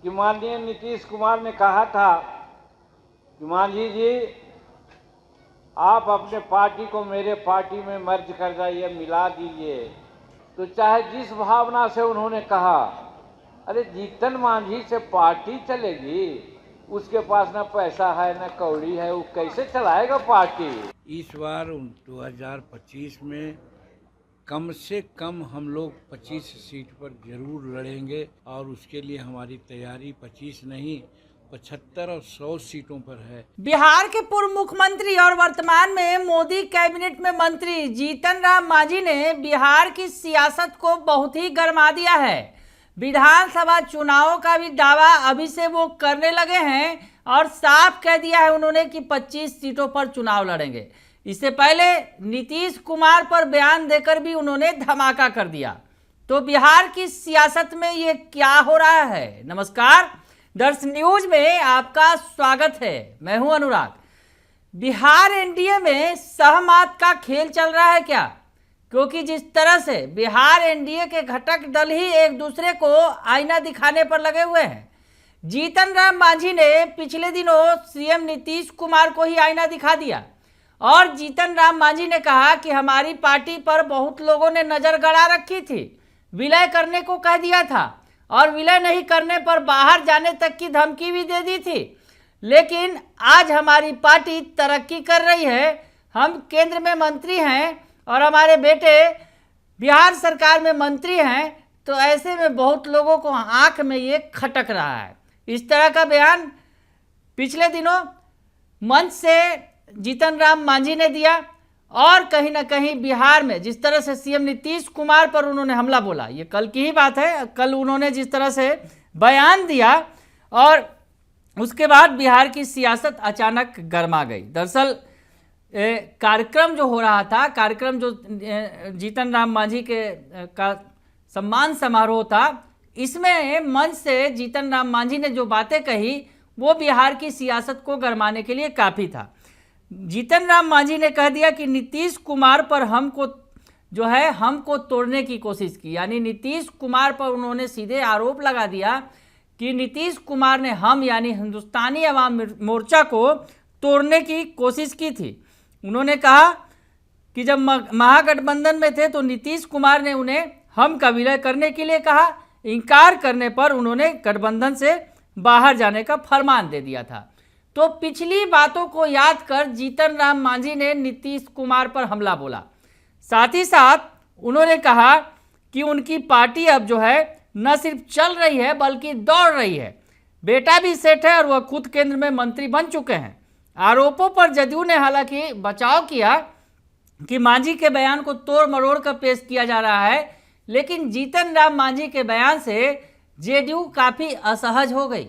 कि माननीय नीतीश कुमार ने कहा था कि मांझी जी आप अपने पार्टी को मेरे पार्टी में मर्ज कर जाइए, मिला दीजिए। तो चाहे जिस भावना से उन्होंने कहा, अरे जीतन मांझी से पार्टी चलेगी, उसके पास ना पैसा है ना कौड़ी है, वो कैसे चलाएगा पार्टी। इस बार 2025 में कम से कम हम लोग 25 सीट पर जरूर लड़ेंगे और उसके लिए हमारी तैयारी 25 नहीं 75 और 100 सीटों पर है। बिहार के पूर्व मुख्यमंत्री और वर्तमान में मोदी कैबिनेट में मंत्री जीतन राम मांझी ने बिहार की सियासत को बहुत ही गरमा दिया है। विधानसभा चुनावों का भी दावा अभी से वो करने लगे हैं और साफ कह दिया है उन्होंने कि 25 सीटों पर चुनाव लड़ेंगे। इससे पहले नीतीश कुमार पर बयान देकर भी उन्होंने धमाका कर दिया। तो बिहार की सियासत में ये क्या हो रहा है? नमस्कार, दर्शन न्यूज में आपका स्वागत है। मैं हूं अनुराग। बिहार एनडीए में सहमत का खेल चल रहा है क्या? क्योंकि जिस तरह से बिहार एनडीए के घटक दल ही एक दूसरे को आईना दिखाने पर लगे हुए हैं। जीतन राम मांझी ने पिछले दिनों सीएम नीतीश कुमार को ही आईना दिखा दिया और जीतन राम मांझी ने कहा कि हमारी पार्टी पर बहुत लोगों ने नजर गड़ा रखी थी, विलय करने को कह दिया था और विलय नहीं करने पर बाहर जाने तक की धमकी भी दे दी थी। लेकिन आज हमारी पार्टी तरक्की कर रही है, हम केंद्र में मंत्री हैं और हमारे बेटे बिहार सरकार में मंत्री हैं, तो ऐसे में बहुत लोगों को आंख में ये खटक रहा है। इस तरह का बयान पिछले दिनों मंच से जीतन राम मांझी ने दिया और कहीं ना कहीं बिहार में जिस तरह से सीएम नीतीश कुमार पर उन्होंने हमला बोला, ये कल की ही बात है। कल उन्होंने जिस तरह से बयान दिया और उसके बाद बिहार की सियासत अचानक गर्मा गई। दरअसल कार्यक्रम जो हो रहा था, कार्यक्रम जो जीतन राम मांझी के का सम्मान समारोह था, इसमें मंच से जीतन राम मांझी ने जो बातें कही वो बिहार की सियासत को गरमाने के लिए काफ़ी था। जीतन राम मांझी ने कह दिया कि नीतीश कुमार पर हमको तोड़ने की कोशिश की। यानी नीतीश कुमार पर उन्होंने सीधे आरोप लगा दिया कि नीतीश कुमार ने हम यानी हिंदुस्तानी अवाम मोर्चा को तोड़ने की कोशिश की थी। उन्होंने कहा कि जब महागठबंधन में थे तो नीतीश कुमार ने उन्हें हम का विलय करने के लिए कहा, इनकार करने पर उन्होंने गठबंधन से बाहर जाने का फरमान दे दिया था। तो पिछली बातों को याद कर जीतन राम मांझी ने नीतीश कुमार पर हमला बोला। साथ ही साथ उन्होंने कहा कि उनकी पार्टी अब जो है न सिर्फ चल रही है बल्कि दौड़ रही है। बेटा भी सेठ है और वह खुद केंद्र में मंत्री बन चुके हैं। आरोपों पर जदयू ने हालांकि बचाव किया कि मांझी के बयान को तोड़ मरोड़ कर पेश किया जा रहा है, लेकिन जीतन राम मांझी के बयान से जेडीयू काफ़ी असहज हो गई।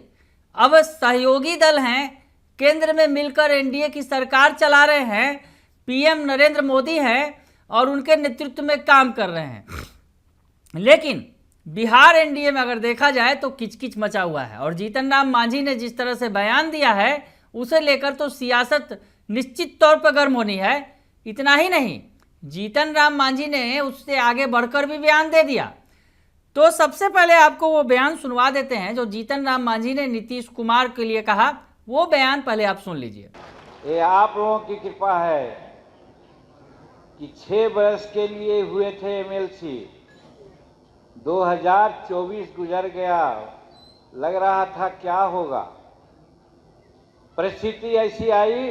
अब सहयोगी दल हैं, केंद्र में मिलकर एनडीए की सरकार चला रहे हैं, पीएम नरेंद्र मोदी हैं और उनके नेतृत्व में काम कर रहे हैं। लेकिन बिहार एनडीए में अगर देखा जाए तो किचकिच मचा हुआ है और जीतन राम मांझी ने जिस तरह से बयान दिया है उसे लेकर तो सियासत निश्चित तौर पर गर्म होनी है। इतना ही नहीं, जीतन राम मांझी ने उससे आगे बढ़कर भी बयान दे दिया। तो सबसे पहले आपको वो बयान सुनवा देते हैं जो जीतन राम मांझी ने नीतीश कुमार के लिए कहा। वो बयान पहले आप सुन लीजिए। ये आप लोगों की कृपा है कि 6 वर्ष के लिए हुए थे एमएलसी, 2024 गुजर गया, लग रहा था क्या होगा। परिस्थिति ऐसी आई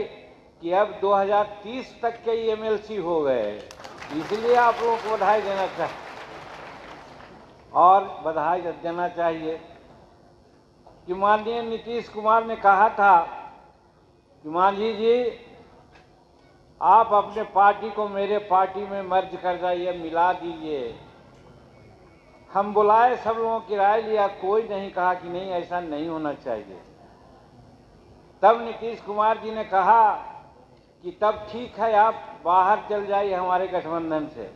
कि अब 2030 तक के एमएलसी हो गए। इसलिए आप लोगों को बधाई देना चाहिए और बधाई देना चाहिए कि माननीय नीतीश कुमार ने कहा था कि मांझी जी आप अपने पार्टी को मेरे पार्टी में मर्ज कर जाइए, मिला दीजिए। हम बुलाए, सब लोगों की राय लिया, कोई नहीं कहा कि नहीं ऐसा नहीं होना चाहिए। तब नीतीश कुमार जी ने कहा कि तब ठीक है, आप बाहर चल जाइए हमारे गठबंधन से।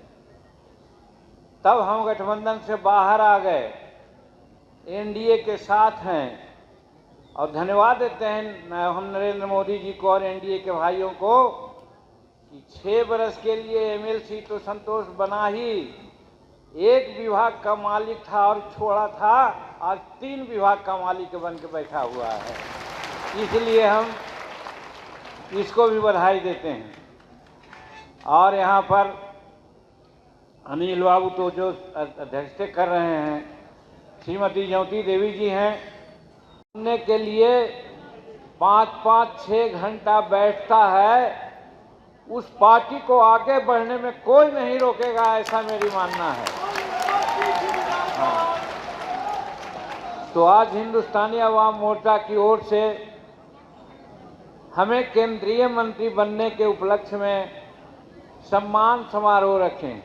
तब हम गठबंधन से बाहर आ गए, एनडीए के साथ हैं और धन्यवाद देते हैं हम नरेंद्र मोदी जी को और एनडीए के भाइयों को कि 6 बरस के लिए एमएलसी तो संतोष बना ही, एक विभाग का मालिक था और छोड़ा था आज 3 विभाग का मालिक बन के बैठा हुआ है, इसलिए हम इसको भी बधाई देते हैं। और यहाँ पर अनिल बाबू तो जो अध्यक्षता कर रहे हैं, श्रीमती ज्योति देवी जी हैं, सुनने के लिए 5-5-6 घंटा बैठता है, उस पार्टी को आगे बढ़ने में कोई नहीं रोकेगा, ऐसा मेरी मानना है। हाँ। तो आज हिंदुस्तानी अवाम मोर्चा की ओर से हमें केंद्रीय मंत्री बनने के उपलक्ष्य में सम्मान समारोह रखें।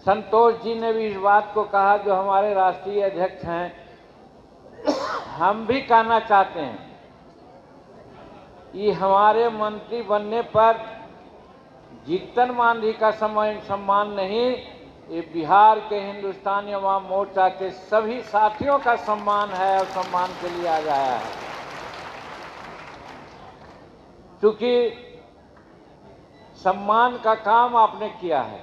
संतोष जी ने भी इस बात को कहा, जो हमारे राष्ट्रीय अध्यक्ष हैं, हम भी कहना चाहते हैं कि हमारे मंत्री बनने पर जीतन मांझी का सम्मान नहीं, ये बिहार के हिंदुस्तानी अवाम मोर्चा के सभी साथियों का सम्मान है और सम्मान के लिए आ गया है। क्योंकि सम्मान का काम आपने किया है।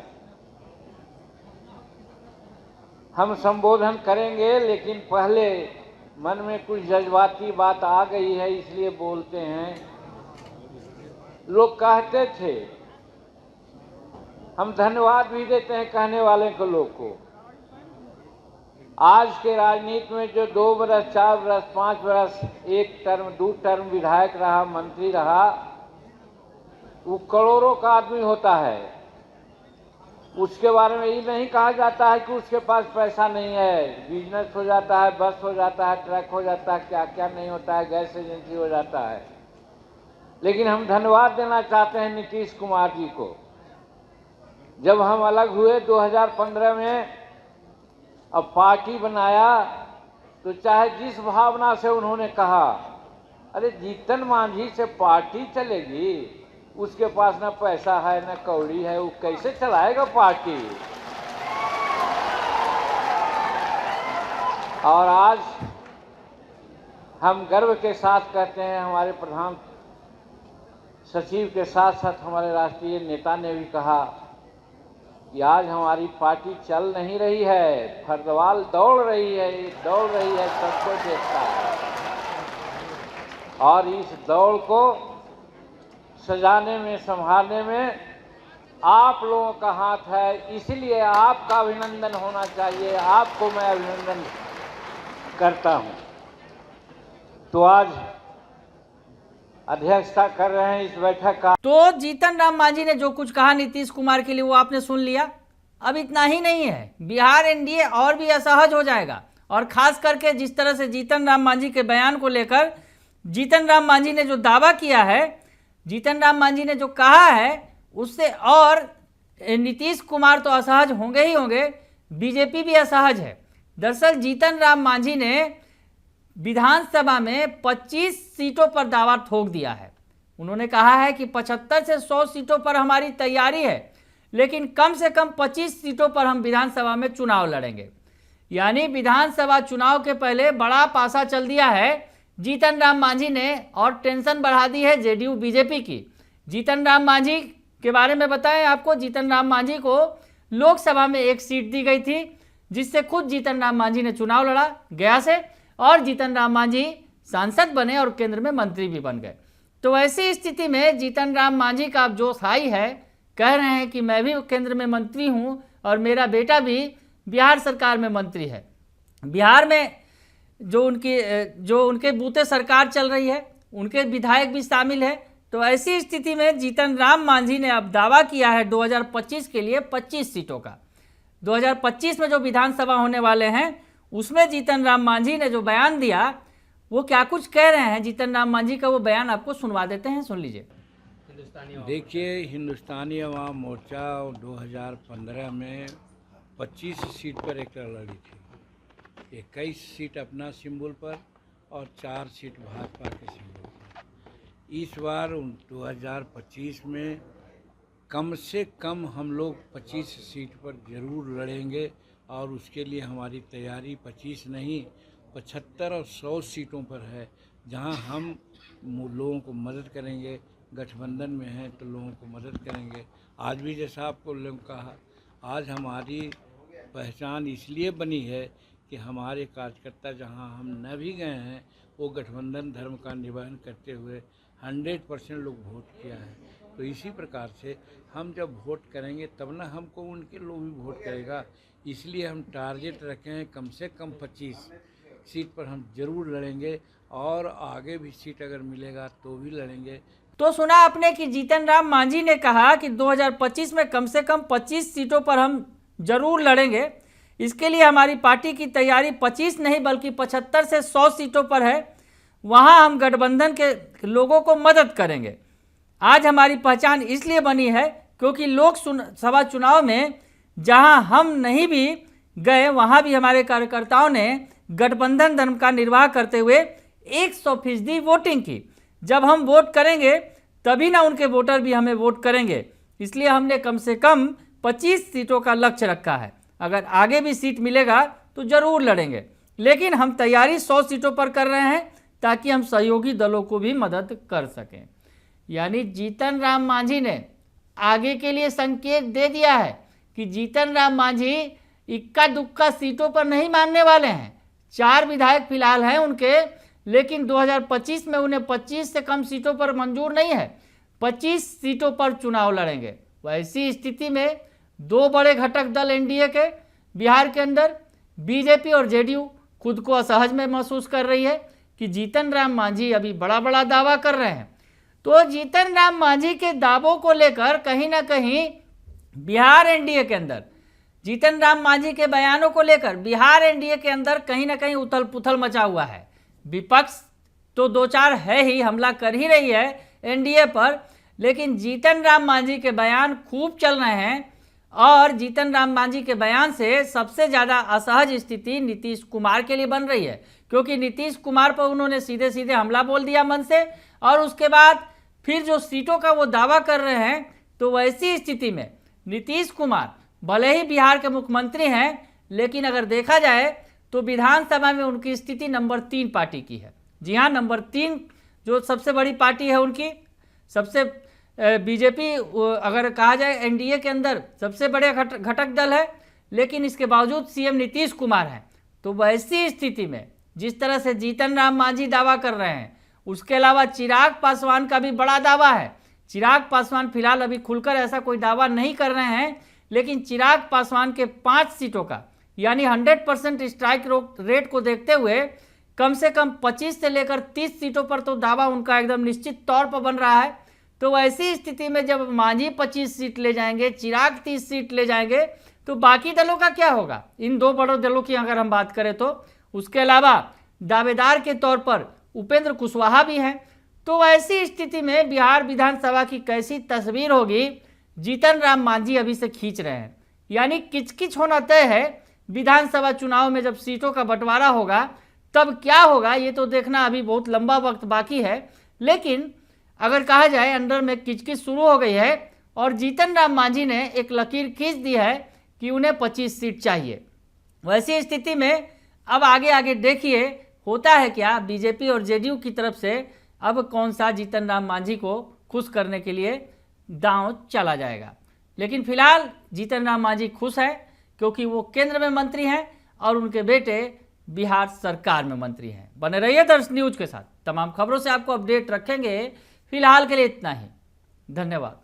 हम संबोधन करेंगे, लेकिन पहले मन में कुछ जज्बाती बात आ गई है, इसलिए बोलते हैं। लोग कहते थे, हम धन्यवाद भी देते हैं कहने वाले को, लोग को। आज के राजनीति में जो 2 बरस, 4 बरस, 5 बरस, 1 टर्म, 2 टर्म विधायक रहा, मंत्री रहा, वो करोड़ों का आदमी होता है। उसके बारे में ये नहीं कहा जाता है कि उसके पास पैसा नहीं है। बिजनेस हो जाता है, बस हो जाता है, ट्रक हो जाता है, क्या क्या नहीं होता है, गैस एजेंसी हो जाता है। लेकिन हम धन्यवाद देना चाहते हैं नीतीश कुमार जी को। जब हम अलग हुए 2015 में, अब पार्टी बनाया, तो चाहे जिस भावना से उन्होंने कहा, अरे जीतन मांझी से पार्टी चलेगी, उसके पास न पैसा है न कौड़ी है, वो कैसे चलाएगा पार्टी। और आज हम गर्व के साथ कहते हैं, हमारे प्रधान सचिव के साथ साथ हमारे राष्ट्रीय नेता ने भी कहा कि आज हमारी पार्टी चल नहीं रही है, फर्दवाल दौड़ रही है, सबको देखता है। और इस दौड़ को सजाने में, संभालने में आप लोगों का हाथ है, इसलिए आपका अभिनंदन होना चाहिए। आपको मैं अभिनंदन करता हूं। तो आज अध्यक्षता कर रहे हैं इस बैठक का। तो जीतन राम मांझी ने जो कुछ कहा नीतीश कुमार के लिए, वो आपने सुन लिया। अब इतना ही नहीं है, बिहार एनडीए और भी असहज हो जाएगा। और खास करके जिस तरह से जीतन राम मांझी के बयान को लेकर जीतन राम मांझी ने जो दावा किया है, जीतन राम मांझी ने जो कहा है, उससे और नीतीश कुमार तो असहज होंगे ही होंगे, बीजेपी भी असहज है। दरअसल जीतन राम मांझी ने विधानसभा में 25 सीटों पर दावा ठोक दिया है। उन्होंने कहा है कि 75 से 100 सीटों पर हमारी तैयारी है, लेकिन कम से कम 25 सीटों पर हम विधानसभा में चुनाव लड़ेंगे। यानी विधानसभा चुनाव के पहले बड़ा पासा चल दिया है जीतन राम मांझी ने, और टेंशन बढ़ा दी है जेडीयू बीजेपी की। जीतन राम मांझी के बारे में बताएं आपको, जीतन राम मांझी को लोकसभा में 1 सीट दी गई थी, जिससे खुद जीतन राम मांझी ने चुनाव लड़ा गया से, और जीतन राम मांझी सांसद बने और केंद्र में मंत्री भी बन गए। तो ऐसी स्थिति में जीतन राम मांझी का अब जोश हाई है, कह रहे हैं कि मैं भी केंद्र में मंत्री हूं और मेरा बेटा भी बिहार सरकार में मंत्री है। बिहार में जो उनके बूते सरकार चल रही है, उनके विधायक भी शामिल है। तो ऐसी स्थिति में जीतन राम मांझी ने अब दावा किया है 2025 के लिए 25 सीटों का। 2025 में जो विधानसभा होने वाले हैं, उसमें जीतन राम मांझी ने जो बयान दिया, वो क्या कुछ कह रहे हैं। जीतन राम मांझी का वो बयान आपको सुनवा देते हैं, सुन लीजिए। देखिए, हिंदुस्तानी अवाम मोर्चा 2015 में 25 सीट पर एक लड़ी थी। 21 सीट अपना सिंबल पर और 4 सीट भाजपा के सिंबल पर। इस बार 2025 में कम से कम हम लोग 25 सीट पर जरूर लड़ेंगे, और उसके लिए हमारी तैयारी 25 नहीं 75 और 100 सीटों पर है, जहां हम लोगों को मदद करेंगे। गठबंधन में हैं तो लोगों को मदद करेंगे। आज भी जैसा आपको लोग कहा, आज हमारी पहचान इसलिए बनी है कि हमारे कार्यकर्ता जहां हम न भी गए हैं वो गठबंधन धर्म का निर्वहन करते हुए 100% लोग वोट किया है। तो इसी प्रकार से हम जब वोट करेंगे तब ना हमको उनके लोग भी वोट करेगा। इसलिए हम टारगेट रखे हैं कम से कम 25 सीट पर हम जरूर लड़ेंगे और आगे भी सीट अगर मिलेगा तो भी लड़ेंगे। तो सुना आपने कि जीतन राम मांझी ने कहा कि 2025 में कम से कम 25 सीटों पर हम जरूर लड़ेंगे। इसके लिए हमारी पार्टी की तैयारी 25 नहीं बल्कि 75 से 100 सीटों पर है। वहां हम गठबंधन के लोगों को मदद करेंगे। आज हमारी पहचान इसलिए बनी है क्योंकि लोकसभा चुनाव में जहां हम नहीं भी गए वहां भी हमारे कार्यकर्ताओं ने गठबंधन धर्म का निर्वाह करते हुए 100% वोटिंग की। जब हम वोट करेंगे तभी ना उनके वोटर भी हमें वोट करेंगे। इसलिए हमने कम से कम 25 सीटों का लक्ष्य रखा है। अगर आगे भी सीट मिलेगा तो जरूर लड़ेंगे, लेकिन हम तैयारी 100 सीटों पर कर रहे हैं ताकि हम सहयोगी दलों को भी मदद कर सकें। यानी जीतन राम मांझी ने आगे के लिए संकेत दे दिया है कि जीतन राम मांझी इक्का दुक्का सीटों पर नहीं मानने वाले हैं। 4 विधायक फिलहाल हैं उनके, लेकिन 2025 में उन्हें 25 से कम सीटों पर मंजूर नहीं है। 25 सीटों पर चुनाव लड़ेंगे। वैसी स्थिति में 2 बड़े घटक दल एनडीए के बिहार के अंदर बीजेपी और जेडीयू खुद को असहज में महसूस कर रही है कि जीतन राम मांझी अभी बड़ा बड़ा दावा कर रहे हैं। तो जीतन राम मांझी के दावों को लेकर कहीं ना कहीं बिहार एनडीए के अंदर, जीतन राम मांझी के बयानों को लेकर बिहार एनडीए के अंदर कहीं ना कहीं उथल पुथल मचा हुआ है। विपक्ष तो 2-4 है ही, हमला कर ही रही है एनडीए पर, लेकिन जीतन राम मांझी के बयान खूब चल रहे हैं। और जीतन राम मांझी के बयान से सबसे ज़्यादा असहज स्थिति नीतीश कुमार के लिए बन रही है, क्योंकि नीतीश कुमार पर उन्होंने सीधे सीधे हमला बोल दिया मन से, और उसके बाद फिर जो सीटों का वो दावा कर रहे हैं। तो वैसी स्थिति में नीतीश कुमार भले ही बिहार के मुख्यमंत्री हैं, लेकिन अगर देखा जाए तो विधानसभा में उनकी स्थिति नंबर 3 पार्टी की है। जी हाँ, नंबर 3 जो सबसे बड़ी पार्टी है उनकी, सबसे बीजेपी अगर कहा जाए एनडीए के अंदर सबसे बड़े घटक दल है, लेकिन इसके बावजूद सीएम नीतीश कुमार हैं। तो वैसी स्थिति में जिस तरह से जीतन राम मांझी दावा कर रहे हैं, उसके अलावा चिराग पासवान का भी बड़ा दावा है। चिराग पासवान फिलहाल अभी खुलकर ऐसा कोई दावा नहीं कर रहे हैं, लेकिन चिराग पासवान के 5 सीटों का यानी 100% स्ट्राइक रेट को देखते हुए कम से कम 25 से लेकर 30 सीटों पर तो दावा उनका एकदम निश्चित तौर पर बन रहा है। तो वैसी स्थिति में जब मांझी 25 सीट ले जाएंगे, चिराग 30 सीट ले जाएंगे, तो बाकी दलों का क्या होगा? इन 2 बड़े दलों की अगर हम बात करें तो उसके अलावा दावेदार के तौर पर उपेंद्र कुशवाहा भी हैं। तो ऐसी स्थिति में बिहार विधानसभा की कैसी तस्वीर होगी, जीतन राम मांझी अभी से खींच रहे हैं। यानी किचकिच होना तय है। विधानसभा चुनाव में जब सीटों का बंटवारा होगा तब क्या होगा, ये तो देखना अभी बहुत लंबा वक्त बाकी है। लेकिन अगर कहा जाए अंदर में किचकिच शुरू हो गई है और जीतन राम मांझी ने एक लकीर खींच दी है कि उन्हें 25 सीट चाहिए। वैसी स्थिति में अब आगे आगे देखिए होता है क्या, बीजेपी और जेडीयू की तरफ से अब कौन सा जीतन राम मांझी को खुश करने के लिए दांव चला जाएगा। लेकिन फिलहाल जीतन राम मांझी खुश है क्योंकि वो केंद्र में मंत्री हैं और उनके बेटे बिहार सरकार में मंत्री हैं। बने रहिए दर्श न्यूज के साथ, तमाम खबरों से आपको अपडेट रखेंगे। फिलहाल के लिए इतना ही, धन्यवाद।